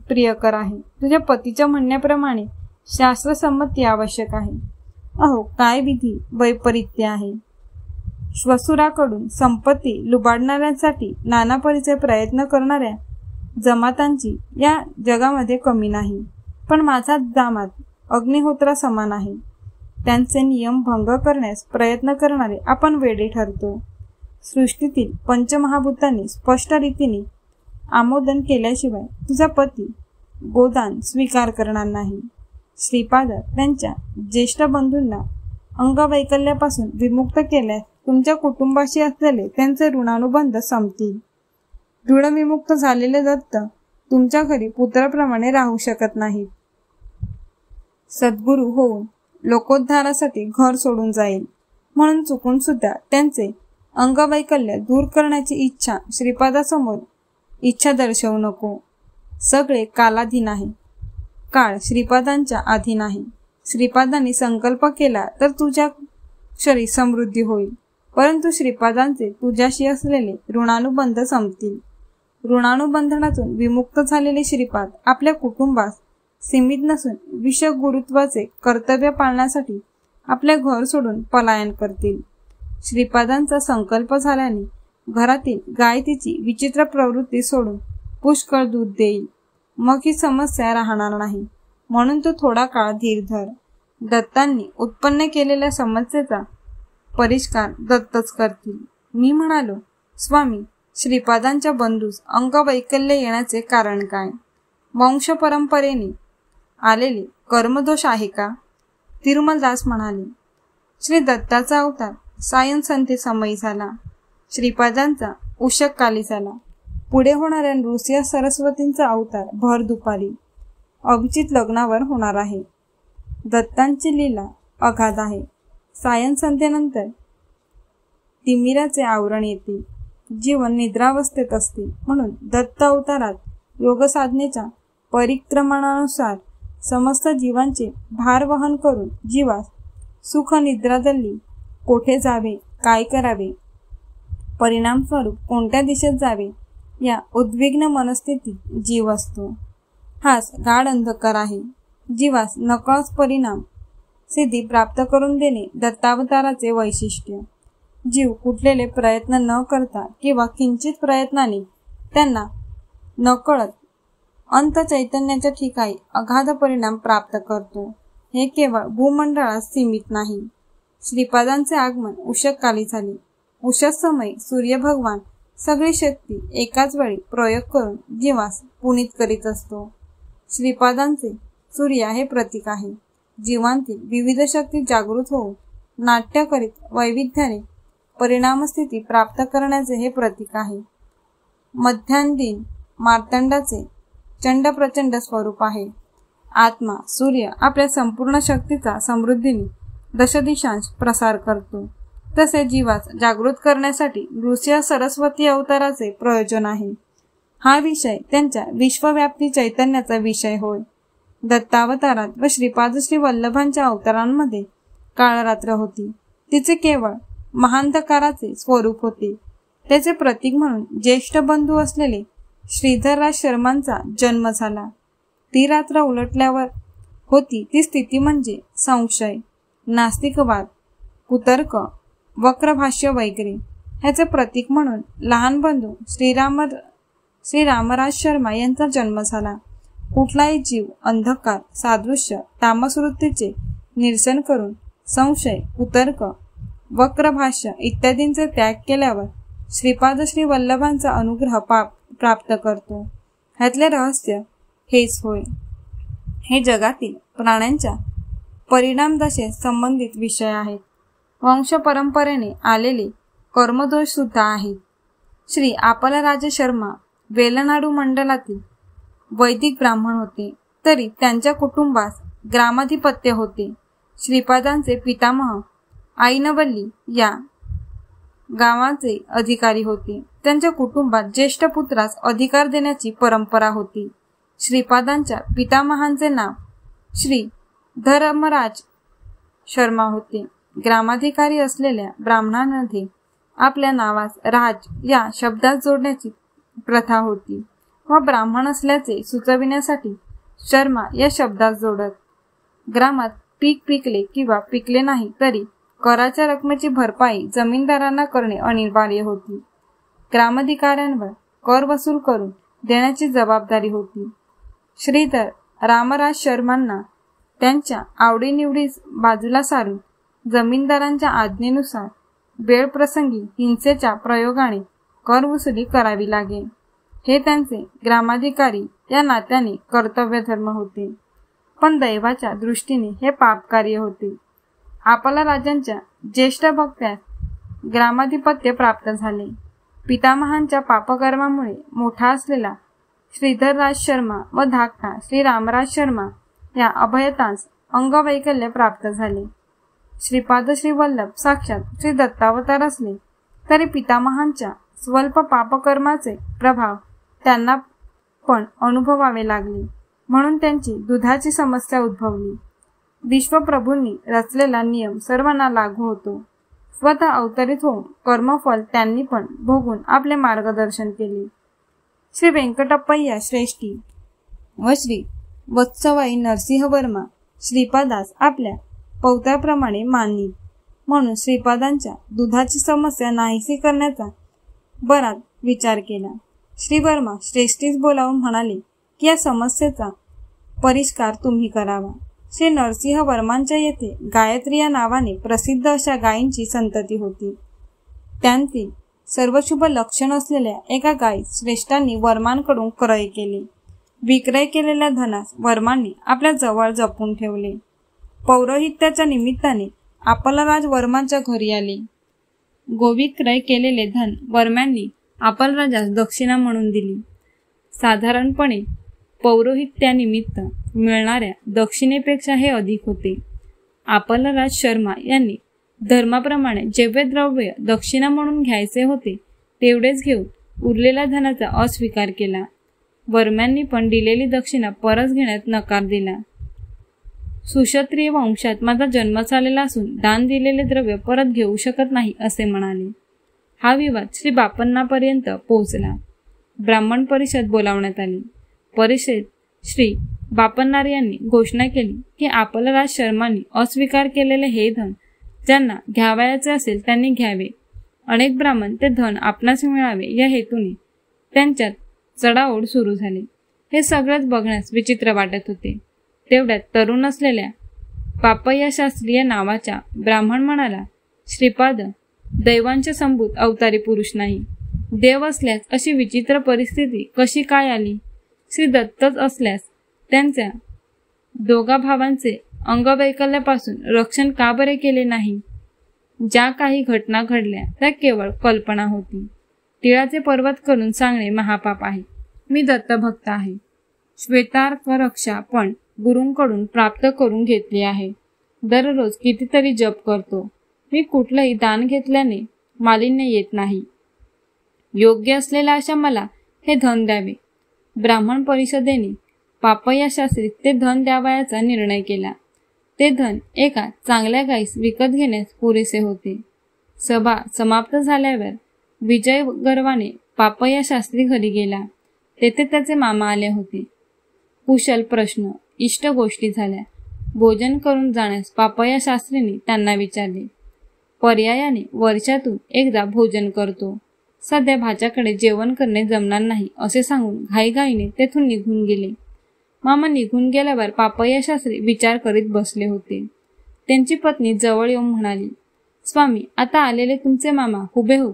प्रियकर आहे. तुझ्या पतीच्या म्हणण्याप्रमाणे शास्त्रसंमती आवश्यक आहे. अहो, काय विधी वैपरीत्य आहे. श्वसुराकडून संपत्ती लुबाडणाऱ्यांसाठी नाना परीचे प्रयत्न करणाऱ्या जमातांची या जगामध्ये कमी नाही. पण माझा दामाद अग्निहोत्रा समान आहे. त्यांचे नियम भंग करण्यास प्रयत्न करणारे आपण वेडे ठरतो. सृष्टीतील पंचमहाभूतांनी स्पष्ट रीतीने आमोदन केल्याशिवाय तुझा पती गोदान स्वीकार करणार नाही. श्रीपाद त्यांच्या ज्येष्ठ बंधूंना अंगवैकल्यापासून विमुक्त केल्यास तुमच्या कुटुंबाशी असलेले त्यांचे ऋणानुबंध संपतील. ऋणविमुक्त झालेले दत्त तुमच्या घरी पुत्राप्रमाणे राहू शकत नाहीत. सद्गुरू होऊन लोकोद्धारासाठी घर सोडून जाईल म्हणून चुकून सुद्धा त्यांचे अंगवैकल्य दूर करण्याची इच्छा श्रीपादासमोर इच्छा दर्शवू नको. सगळे कालाधीन आहे. काळ श्रीपादांच्या अधीन आहे. श्रीपादांनी संकल्प केला तर तुझ्या क्षरी समृद्धी होईल, परंतु श्रीपादांचे तुझ्याशी असलेले ऋणानुबंध संपतील. ऋणानुबंधनातून विमुक्त झालेले श्रीपाद आपल्या कुटुंबास सीमित नसून विषगुरुत्वाचे कर्तव्य पाळण्यासाठी आपले घर सोडून पलायन करतील. श्रीपादांचा संकल्प झाल्याने घरातील गाय तिची विचित्र प्रवृत्ती सोडून पुष्कळ दूध देईल. मग ही समस्या राहणार नाही. म्हणून तू थोडा काळ धीर धर. दत्तांनी उत्पन्न केलेल्या समस्येचा परिष्कार दत्तच करतील. मी म्हणालो, स्वामी, श्रीपादांच्या बंधूस अंगवैकल्य येण्याचे कारण काय? वंश परंपरेने आलेले कर्मदोष आहे का? तिरुमलदास म्हणाले, श्री दत्ताचा अवतार सायन संध्ये समयी झाला. श्रीपादांचा उषक काली झाला. पुढे होणाऱ्या नृसिंह सरस्वतींचा अवतार भर दुपारी अभिजित लग्नावर होणार आहे. दत्तांची लीला अगाध आहे. सायन संध्येनंतर तिमिराचे आवरण येते. जीवन निद्रावस्थेत असते. म्हणून दत्त अवतारात योग साधनेच्या परिक्रमणानुसार समस्त जीवांचे भार वहन करून जीवास सुख निद्रा दिली. कोठे जावे, काय करावे, परिणाम स्वरूप कोणत्या दिशेत जावे या उद्विग्न मनस्थितीत जीव असतो. हाच गाढ अंधकार आहे. जीवास नकळत परिणाम सिद्धी प्राप्त करून देणे दत्तावताराचे वैशिष्ट्य. जीव कुठलेले प्रयत्न न करता किंवा किंचित प्रयत्नाने त्यांना नकळत अंत चैतन्याच्या ठिकाणी अगाध परिणाम प्राप्त करतो. हे केवळ भूमंडळात सीमित नाही. श्रीपादांचे आगमन उषककाली झाले. उषक समय सूर्य भगवान सगळी शक्ती एकाच वेळी प्रयोग करून जीवास पुनीत करीत असतो. श्रीपादांचे सूर्य हे प्रतीक आहे. जीवांतील विविध शक्ती जागृत होऊन नाट्य करीत वैविध्याने परिणामस्थिती प्राप्त करण्याचे हे प्रतीक आहे. मध्यान्ह मार्तंडाचे चंड प्रचंड स्वरूप आहे. आत्मा सूर्य आपल्या संपूर्ण शक्तीचा समृद्धीने दशदिशांश प्रसार करतो. तसे जीवास जागृत करण्यासाठी नृसिंह सरस्वती अवताराचे प्रयोजन आहे. हा विषय त्यांच्या विश्वव्यापी चैतन्याचा विषय होय. दत्तावतारात व श्रीपाद श्री वल्लभांच्या अवतारांमध्ये काळरात्र होती. तिचे केवळ महांधकाराचे स्वरूप होते. त्याचे प्रतीक म्हणून ज्येष्ठ बंधू असलेले श्रीधरराज शर्मांचा जन्म झाला. ती रात्र उलटल्यावर होती ती स्थिती म्हणजे संशय, नास्तिकवाद, कुतर्क, वक्रभाष्य वगैरे. ह्याचे प्रतीक म्हणून लहान बंधू श्रीरामराज शर्मा यांचा जन्म झाला. कुठलाही जीव अंधकार, सादृश्य, तामसवृत्तीचे निरसन करून संशय, कुतर्क, वक्रभाष्य इत्यादींचे त्याग केल्यावर श्रीपाद श्री वल्लभांचा अनुग्रह प्राप्त करतो. ह्यातले रहस्य हेच होय. हे जगातील प्राण्यांच्या परिणामदशेस संबंधित विषय आहेत. वंश परंपरेने आलेले कर्मदोष सुद्धा आहेत. श्री आपलराजे शर्मा वेलनाडू मंडलातील वैदिक ब्राह्मण होते, तरी त्यांच्या कुटुंबास ग्रामाधिपत्य होते. श्रीपादांचे पितामह आईनवल्ली या गावाचे अधिकारी होते. त्यांच्या कुटुंबात ज्येष्ठ पुत्रास अधिकार देण्याची परंपरा होती. श्रीपादांच्या पितामहांचे नाव श्री धर्मराज शर्मा होते. ग्रामाधिकारी असलेल्या ब्राह्मणांमध्ये आपल्या नावास राज या शब्दात जोडण्याची प्रथा होती व ब्राह्मण असल्याचे सुचविण्यासाठी शर्मा या शब्दात जोडत. ग्रामात पीक पिकले किंवा पिकले नाही तरी कराच्या रकमेची भरपाई जमीनदारांना करणे अनिवार्य होती. ग्रामाधिकाऱ्यांवर कर वसूल करून देण्याची जबाबदारी होती. श्रीधर रामराज शर्मांना त्यांच्या आवडीनिवडीस बाजूला सारून जमीनदारांच्या आज्ञेनुसार वेळप्रसंगी हिंसेच्या प्रयोगाने कर वसुली करावी लागे. हे त्यांचे ग्रामाधिकारी या नात्याने कर्तव्यधर्म होते. पण दैवाच्या दृष्टीने हे पापकार्य होते. आपला राजांच्या ज्येष्ठ भक्त्यास ग्रामाधिपत्य प्राप्त झाले. पितामहांच्या पापकर्मामुळे मोठा असलेला श्रीधरराज शर्मा व धाकटा श्रीरामराज शर्मा या अभयतांस अंगवैकल्य प्राप्त झाले. श्रीपाद श्री वल्लभ साक्षात श्री दत्तावतार असले तरी पितामहांच्या स्वल्प पापकर्माचे प्रभाव त्यांना पण अनुभवावे लागले. म्हणून त्यांची दुधाची समस्या उद्भवली. विश्वप्रभूंनी रचलेला नियम सर्वांना लागू होतो. स्वतः अवतरित होऊन कर्मफल त्यांनी पण भोगून आपले मार्गदर्शन केले. श्री व्यंकटप्पय्या श्रेष्ठी व श्री वत्सवाई नरसिंहवर्मा श्रीपादास आपल्या पौत्राप्रमाणे मानित. म्हणून श्रीपादांच्या दुधाची समस्या नाहीशी करण्याचा बराच विचार केला. श्री वर्मा श्रेष्ठीस बोलावून म्हणाले की या समस्येचा परिष्कार तुम्ही करावा. श्री नरसिंह वर्मांच्या येथे गायत्री या नावाने प्रसिद्ध अशा गायींची संतती होती. त्यांतील सर्व शुभ लक्षण असलेल्या एका गायीस श्रेष्ठांनी वर्मांकडून क्रय केले. विक्रय केलेल्या धनास वर्मांनी आपल्या जवळ जपून ठेवले. पौरोहित्याच्या निमित्ताने आपलराज वर्मांच्या घरी आले. गोविक्रय केलेले धन वर्म्यांनी आपलराजास दक्षिणा म्हणून दिली. साधारणपणे पौरोहित्यानिमित्त मिळणाऱ्या दक्षिणेपेक्षा हे अधिक होते. आपलराज शर्मा यांनी धर्माप्रमाणे जेवढे द्रव्य दक्षिणा म्हणून घ्यायचे होते तेवढेच घेऊन उरलेल्या धनाचा अस्वीकार केला. वर्म्यांनी पण दिलेली दक्षिणा परत घेण्यात नकार दिला. सुक्षत्रिय वंशात माझा जन्म झालेला असून दान दिलेले द्रव्य परत घेऊ शकत नाही असे म्हणाले. हा विवाद श्री बापन्नापर्यंत पोहोचला. ब्राह्मण परिषद बोलावण्यात आली. परिषदेत श्री बापन्नार यांनी घोषणा केली की आपलराज शर्मांनी अस्वीकार केलेले हे धन ज्यांना घ्यावयाचे असेल त्यांनी घ्यावे. अनेक ब्राह्मण ते धन आपणास मिळावे या हेतूने त्यांच्यात चढाओढ सुरू झाली. हे सगळेच बघण्यास विचित्र वाटत होते. तेवढ्यात तरुण असलेल्या पापय्या शास्त्री या नावाच्या ब्राह्मण म्हणाला, श्रीपाद दैवांच्या संभूत अवतारी पुरुष नाही. देव असल्यास अशी विचित्र परिस्थिती कशी काय आली? श्री दत्तच असल्यास त्यांच्या दोघा भावांचे अंगवैकल्यापासून रक्षण का बरे केले नाही? ज्या काही घटना घडल्या त्या केवळ कल्पना होती. तिळाचे पर्वत करून सांगणे महापाप आहे. मी दत्तभक्त आहे. श्वेतार्क रक्षा पण गुरूंकडून प्राप्त करून घेतली आहे. दररोज कितीतरी जप करतो. मी कुठलंही दान घेतल्याने मालिन्य येत नाही. योग्य असलेल्या अशा मला हे धन द्यावे. ब्राह्मण परिषदेने पापय्या शास्त्रीस ते धन द्यावयाचा निर्णय केला. ते धन एका चांगल्या गायीस विकत घेण्यास पुरेसे होते. सभा समाप्त झाल्यावर विजय गर्वाने पापय्या शास्त्री घरी गेला. तेथे त्याचे मामा आले होते. कुशल प्रश्न, इष्ट गोष्टी झाल्या. भोजन करून जाण्यास पापय्या शास्त्रींनी त्यांना विचारले. पर्यायाने वर्षातून एकदा भोजन करतो. सध्या भाच्याकडे जेवण करणे जमणार नाही असे सांगून घाईघाईने तेथून निघून गेले. मामा निघून गेल्यावर पापय्या शास्त्री विचार करीत बसले होते. त्यांची पत्नी जवळ येऊन म्हणाली, स्वामी, आता आलेले तुमचे मामा हुबेहूब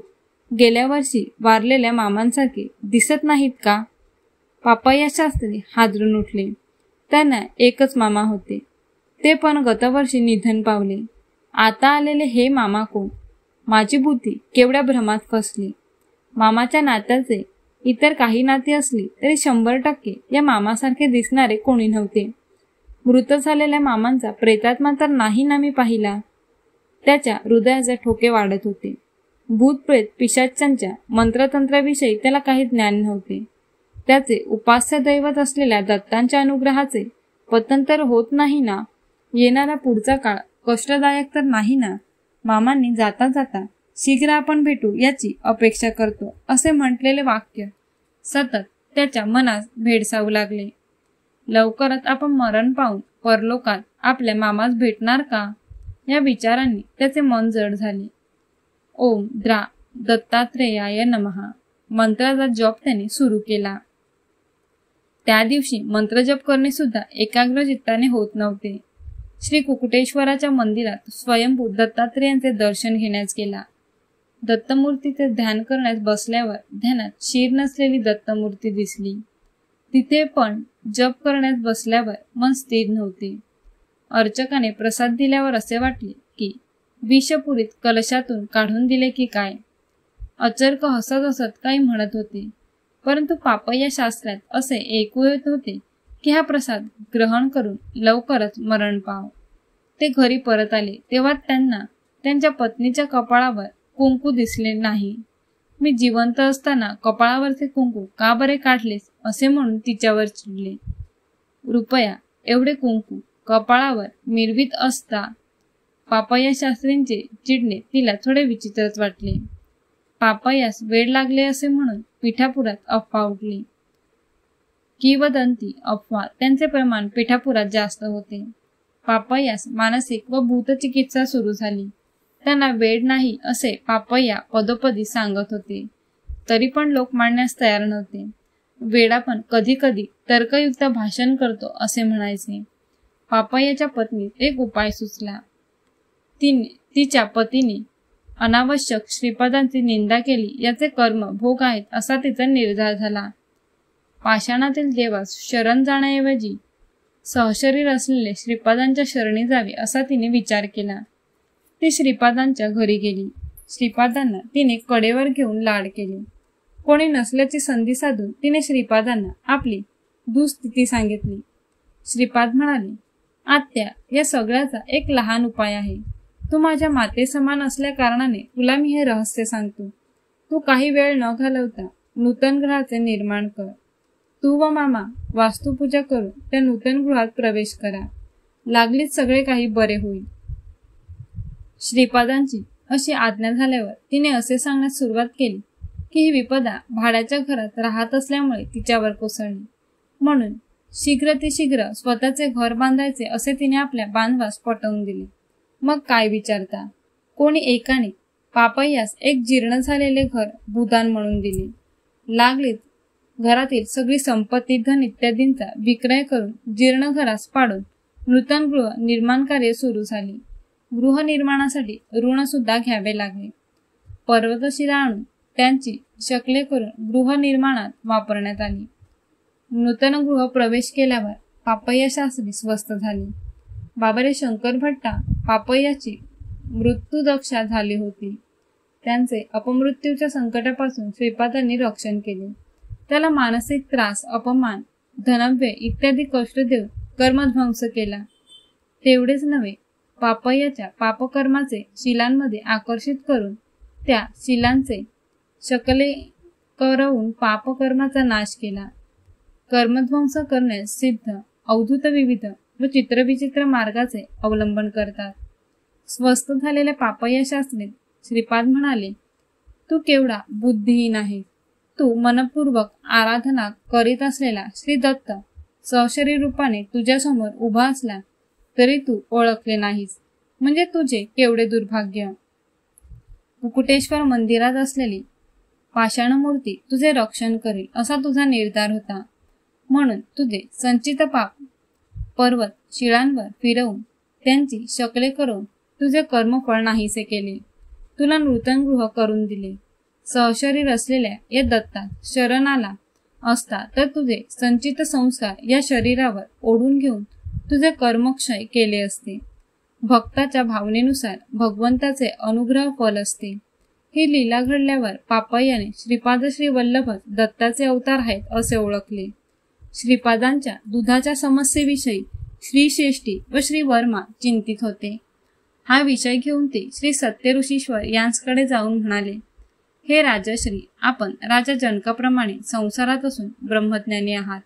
गेल्या वर्षी वारलेल्या मामांसारखे दिसत नाहीत का? पापय्या शास्त्री हादरून उठले. त्यांना एकच मामा होते. ते पण गतवर्षी निधन पावले. आता आलेले हे मामा कोण? माझी बुद्धी केवढ्या भ्रमात फसली. मामाच्या नात्याचे इतर काही नाती असली तरी 100% या मामासारखे दिसणारे कोणी नव्हते. मृत झालेल्या मामांचा प्रेतात्मा तर नाही ना मी पाहिला. त्याच्या हृदयाचे ठोके वाढत होते. भूतप्रेत पिशाच्यांच्या मंत्रतंत्राविषयी त्याला काही ज्ञान नव्हते. त्याचे उपास्य दैवत असलेल्या दत्तांच्या अनुग्रहाचे पतन तर होत नाही ना. येणारा पुढचा काळ कष्टदायक तर नाही ना. मामांनी जाता जाता शीघ्र आपण भेटू याची अपेक्षा करतो असे म्हटलेले वाक्य सतत त्याच्या मनात भेडसावू लागले. लवकरच आपण मरण पावून परलोकात आपल्या मामास भेटणार का या विचारांनी त्याचे मन जड झाले. ओम द्रा दत्तात्रेयाय नमः मंत्राचा जप त्याने सुरू केला. त्या दिवशी मंत्रजप करणे सुद्धा एकाग्र चित्ताने होत नव्हते. श्री कुकुटेश्वराच्या मंदिरात स्वयंभू दत्तात्रेयांचे दर्शन घेण्यास गेला. दत्तमूर्तीचे ध्यान करण्यास बसल्यावर ध्यानात शीर नसलेली दत्तमूर्ती दिसली. तिथे पण जप करण्यास बसल्यावर मन स्थिर नव्हते. अर्चकाने प्रसाद दिल्यावर असे वाटले की विषपुरीत कलशातून काढून दिले की काय. अचर्क हसत हसत काही म्हणत होते, परंतु पापय्या शास्त्रात असे ऐकू येत होते की हा प्रसाद ग्रहण करून लवकरच मरण पाव. ते घरी परत आले तेव्हा त्यांना त्यांच्या पत्नीच्या कपाळावर कुंकू दिसले नाही. मी जिवंत असताना कपाळावरचे कुंकू का बरे काढलेस असे म्हणून तिच्यावर चिडले. रुपया एवढे कुंकू कपाळावर मिरवीत असता. पापय्या शास्त्रींचे चिडणे तिला थोडे विचित्रच वाटले. पापय्यास वेळ लागले असे म्हणून पिठापुरात अफवा उठली. किंवदंती अफवा त्यांचे प्रमाण पिठापुरात जास्त होते. पापय्यास मानसिक व भूतचिकित्सा सुरू झाली. त्यांना वेळ नाही असे पापय्या पदोपदी सांगत होते, तरी पण लोक मानण्यास तयार नव्हते. वेडा पण कधी कधी तर्कयुक्त भाषण करतो असे म्हणायचे. पापय्याच्या पत्नीत एक उपाय सुचला. तिच्या पतीने अनावश्यक श्रीपादांची निंदा केली याचे कर्म भोग आहेत असा तिचा निर्धार झाला. पाषाणातील देवास शरण जाण्याऐवजी सहशरीर असलेले श्रीपादांच्या शरणी जावे असा तिने विचार केला. ती श्रीपादांच्या घरी गेली. श्रीपादांना तिने कडेवर घेऊन लाड केले. कोणी नसल्याची संधी साधून तिने श्रीपादांना आपली दुःस्थिती सांगितली. श्रीपाद म्हणाले, आत्या, या सगळ्याचा एक लहान उपाय आहे. तू माझ्या माते समान असल्या कारणाने तुला मी हे रहस्य सांगतो. तू काही वेळ न घालवता नूतन ग्रहाचे निर्माण कर. तू व मामा वास्तुपूजा करून त्या नूतन गृहात प्रवेश करा. लागलीच सगळे काही बरे होईल. श्रीपादांची अशी आज्ञा झाल्यावर तिने असे सांगण्यास सुरुवात केली की ही विपदा भाड्याच्या घरात राहत असल्यामुळे तिच्यावर कोसळली. म्हणून शीघ्र स्वतःचे घर बांधायचे असे तिने आपल्या बांधवास पटवून दिले. मग काय विचारता, कोणी एकाने पापय्यास एक जीर्ण झालेले घर भूदान म्हणून दिले. लागलीच घरातील सगळी संपत्ती धन इत्यादींचा विक्रय करून जीर्ण घरास पाडून नूतन गृह निर्माण कार्य सुरू झाले. गृहनिर्माणासाठी ऋण सुद्धा घ्यावे लागले. पर्वतशिला आणून त्यांची शकले करून गृहनिर्माणात वापरण्यात आली. नूतन गृह प्रवेश केल्यावर पापय्या शास्त्री स्वस्थ झाले. बाबारे शंकर भट्टा पापय्याची मृत्यूदशा झाली होती. त्यांचे अपमृत्यूच्या संकटापासून श्रीपादांनी रक्षण केले. त्याला मानसिक त्रास, अपमान, धनव्यय इत्यादी कष्ट देऊन कर्मध्वंस केला. तेवढेच नव्हे पापय्याच्या पापकर्माचे शिलांमध्ये आकर्षित करून त्या शिलांचे शकले करवून पापकर्माचा नाश केला. कर्मध्वंस करण्यास सिद्ध अवधूत विविध व चित्रविचित्र मार्गाचे अवलंबन करतात. स्वस्थ झालेल्या पापय्या शास्त्रीत श्रीपाद म्हणाले, तू केवढा बुद्धिहीन आहे. तू मनपूर्वक आराधना करीत असलेला श्री दत्त सशरीर रूपाने तुझ्यासमोर उभा असला तरी तू ओळखले नाहीस, म्हणजे तुझे केवढे दुर्भाग्य. कुकुटेश्वर मंदिरात असलेली पाषाणमूर्ती तुझे रक्षण करेल असा तुझा निर्धार होता, म्हणून तुझे संचित पाप पर्वत शिळांवर फिरवून त्यांची शकले करून तुझे कर्मफळ नाहीसे केले. तुला नूतनगृह करून दिले. सहशरीर असलेल्या या दत्तात शरण आला असता तर तुझे संचित संस्कार या शरीरावर ओढून घेऊन तुझे कर्मक्षय केले असते. भक्ताच्या भावनेनुसार भगवंताचे अनुग्रह फल असते. ही लीला घडल्यावर पापय्याने श्रीपाद श्री वल्लभ दत्ताचे अवतार आहेत असे ओळखले. श्रीपादांच्या दुधाच्या समस्येविषयी श्री श्रेष्ठी व श्री वर्मा चिंतित होते. हा विषय घेऊन ते श्री सत्यऋषीश्वर यांच्याकडे जाऊन म्हणाले, हे राजश्री, आपण राजा जनकाप्रमाणे संसारात असून ब्रह्मज्ञानी आहात,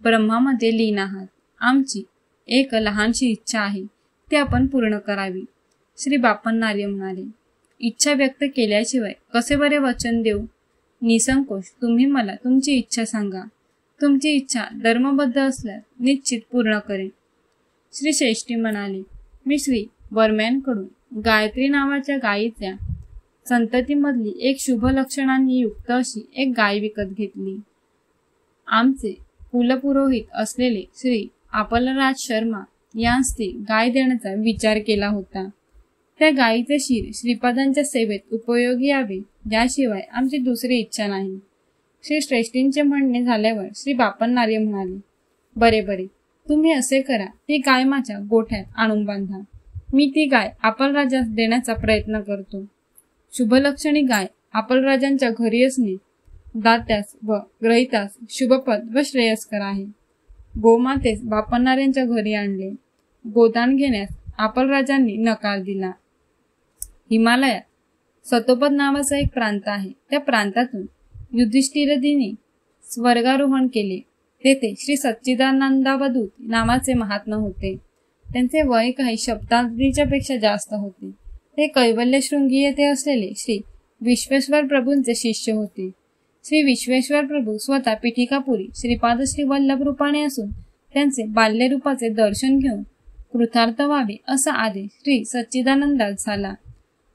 ब्रह्मामध्ये लीन आहात. आमची एक लहानशी इच्छा आहे, ती आपण पूर्ण करावी. श्री बापन्नार्य म्हणाले, इच्छा व्यक्त केल्याशिवाय कसे बरे वचन देऊ. निसंकोच तुम्ही मला तुमची इच्छा सांगा. तुमची इच्छा धर्मबद्ध असल्यास निश्चित पूर्ण करेन. श्री श्रेष्ठी म्हणाले, मी श्री वर्म्यांकडून गायत्री नावाच्या गायीच्या संततीमधली एक शुभ लक्षणांनी युक्त अशी एक गाय विकत घेतली. आमचे कुलपुरोहित असलेले श्री आपलराज शर्मा यांस ती गाय देण्याचा विचार केला होता. त्या गायीचे शिर श्रीपादांच्या सेवेत उपयोगी यावे याशिवाय आमची दुसरी इच्छा नाही. श्री श्रेष्ठींचे म्हणणे झाल्यावर श्री बापन्नार्य म्हणाले, बरे बरे, तुम्ही असे करा, ती गाय माझ्या गोठ्यात आणून बांधा. मी ती गाय आपलराजास देण्याचा प्रयत्न करतो. शुभलक्षणी गाय आपलराजांच्या घरी असणे दात्यास व ग्रहितास शुभपद व श्रेयस्कर आहे. गोमातेस बापन्नार्यांच्या घरी आणले. गोदान घेण्यास आपलराजांनी नकार दिला. हिमालयात सतोपद नावाचा एक प्रांत आहे. त्या प्रांतातून युधिष्ठिरजींनी स्वर्गारोहण केले. तेथे श्री सच्चिदानंदावधूत नावाचे महात्मा होते. त्यांचे वय काही शताब्दीच्या पेक्षा जास्त होते. ते कैवल्य शृंगी येथे असलेले श्री विश्वेश्वर प्रभूंचे शिष्य होते. श्री विश्वेश्वर प्रभू स्वतः पिठिकापुरी श्रीपाद श्री वल्लभ रूपाने असून त्यांचे बाल्य रूपाचे दर्शन घेऊन कृतार्थ व्हावे असा आदेश श्री सच्चिदानंदास झाला.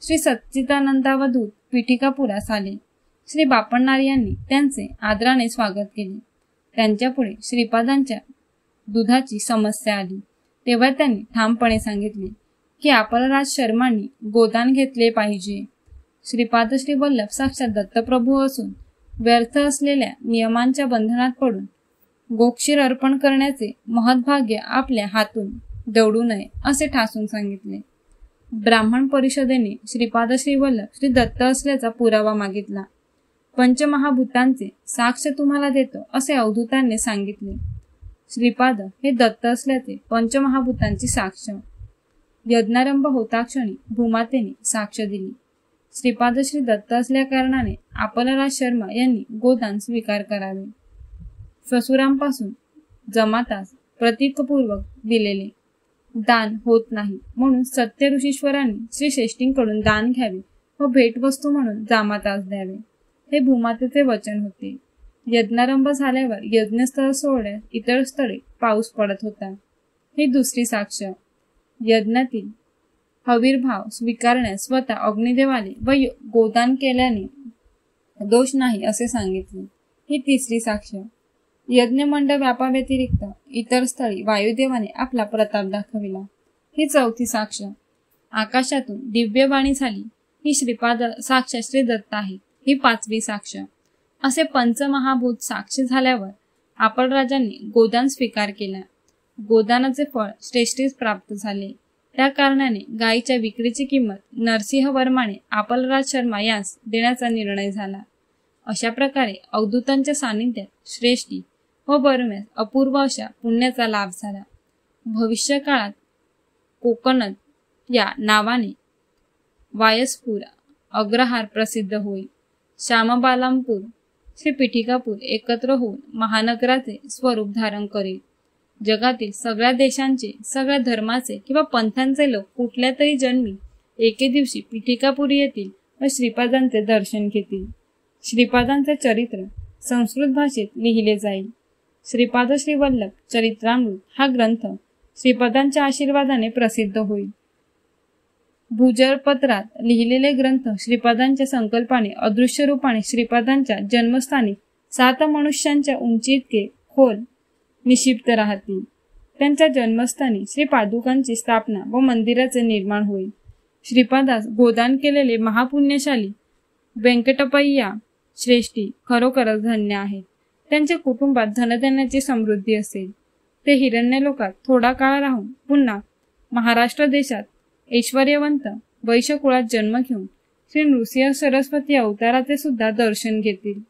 श्री सच्चिदानंदावधूत पिठिकापुरास आले. श्री बापन्नार्यांनी त्यांचे आदराने स्वागत केले. त्यांच्यापुढे श्रीपादांच्या दुधाची समस्या आली. तेव्हा त्यांनी ठामपणे सांगितले की आपलराज शर्मांनी गोदान घेतले पाहिजे. श्रीपाद श्री वल्लभ साक्षात दत्तप्रभू असून व्यर्थ असलेल्या नियमांच्या बंधनात पडून गोक्षीर अर्पण करण्याचे महद्भाग्य आपल्या हातून दौडू नये असे ठासून सांगितले. ब्राह्मण परिषदेने श्रीपाद श्री वल्लभ श्री दत्त असल्याचा पुरावा मागितला. पंचमहाभूतांचे साक्ष तुम्हाला देतो असे अवधूतांनी सांगितले. श्रीपाद हे दत्त असल्याचे पंचमहाभूतांची साक्ष. यज्ञारंभ होता क्षणी भूमातेने साक्ष दिली. श्रीपाद श्री दत्त असल्या कारणाने आपलराज शर्मा यांनी गोदान स्वीकार करावे. श्वशुरांपासून जमातास प्रतीकपूर्वक दिलेले दान होत नाही, म्हणून सत्य ऋषीश्वरांनी श्री श्रेष्ठींकडून दान घ्यावे व भेटवस्तू म्हणून जामातास द्यावे. हे भूमातेचे वचन होते. यज्ञारंभ झाल्यावर यज्ञस्थळ सोडल्यास इतर स्थळे पाऊस पडत होता. ही दुसरी साक्ष. यज्ञातील हवीरभाव स्वीकारण्यास स्वतः अग्निदेवाले व गोदान केल्याने दोष नाही असे सांगितले. ही तिसरी साक्ष. यज्ञमंड व्यापाव्यतिरिक्त इतर स्थळी वायुदेवाने आपला प्रताप दाखविला. ही चौथी साक्ष. आकाशातून दिव्यवाणी झाली. ही श्रीपाद साक्ष श्री दत्त आहे. ही पाचवी साक्ष. असे पंचमहाभूत साक्ष झाल्यावर आपलराजांनी गोदान स्वीकार केला. गोदानाचे फळ श्रेष्ठीस प्राप्त झाले. त्या कारणाने गायीच्या विक्रीची किंमत नरसिंहवर्माने आपलराज शर्मा यास देण्याचा निर्णय झाला. अशा प्रकारे अवधूतांच्या सानिध्यात श्रेष्ठी व बर्म्यास अपूर्व अशा पुण्याचा लाभ झाला. भविष्य काळात कोकणात या नावाने वायसपूर अग्रहार प्रसिद्ध होईल. श्यामबालामपूर श्री पीठिकापूर एकत्र होऊन महानगराचे स्वरूप धारण करेल. जगातील सगळ्या देशांचे, सगळ्या धर्माचे किंवा पंथांचे लोक कुठल्या तरी जन्मी एके दिवशी पीठिकापूर येतील व श्रीपादांचे दर्शन घेतील. श्रीपादांचे चरित्र संस्कृत भाषेत लिहिले जाईल. श्रीपाद श्री वल्लभ चरित्रामृत हा ग्रंथ श्रीपादांच्या आशीर्वादाने प्रसिद्ध होईल. भूजलपत्रात लिहिलेले ग्रंथ श्रीपादांच्या संकल्पाने अदृश्य रूपाने श्रीपादांच्या जन्मस्थानी 7 मनुष्यांच्या उंची इतके खोल निक्षिप्त राहतील. त्यांच्या जन्मस्थानी श्री पादुकांची स्थापना व मंदिराचे निर्माण होईल. श्रीपादास गोदान केलेले महापुण्यशाली व्यंकटपय्या श्रेष्ठी खरोखरच धन्य आहेत. त्यांच्या कुटुंबात धनधान्याची समृद्धी असेल. ते हिरण्यलोकात थोडा काळ राहून पुन्हा महाराष्ट्र देशात ऐश्वर्यवंत वैश्यकुळात जन्म घेऊन श्री नृसिंह सरस्वती अवताराचे सुद्धा दर्शन घेतील.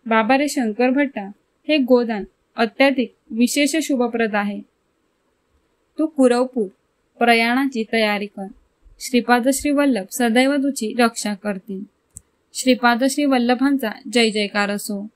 बाबा रे शंकर भट्टा, हे गोदान अत्याधिक विशेष शुभप्रद आहे. तू कुरवपूर प्रयाणाची तयारी कर. श्रीपाद श्री वल्लभ सदैव तुझी रक्षा करतील. श्रीपाद श्री वल्लभांचा जय जयकार असो.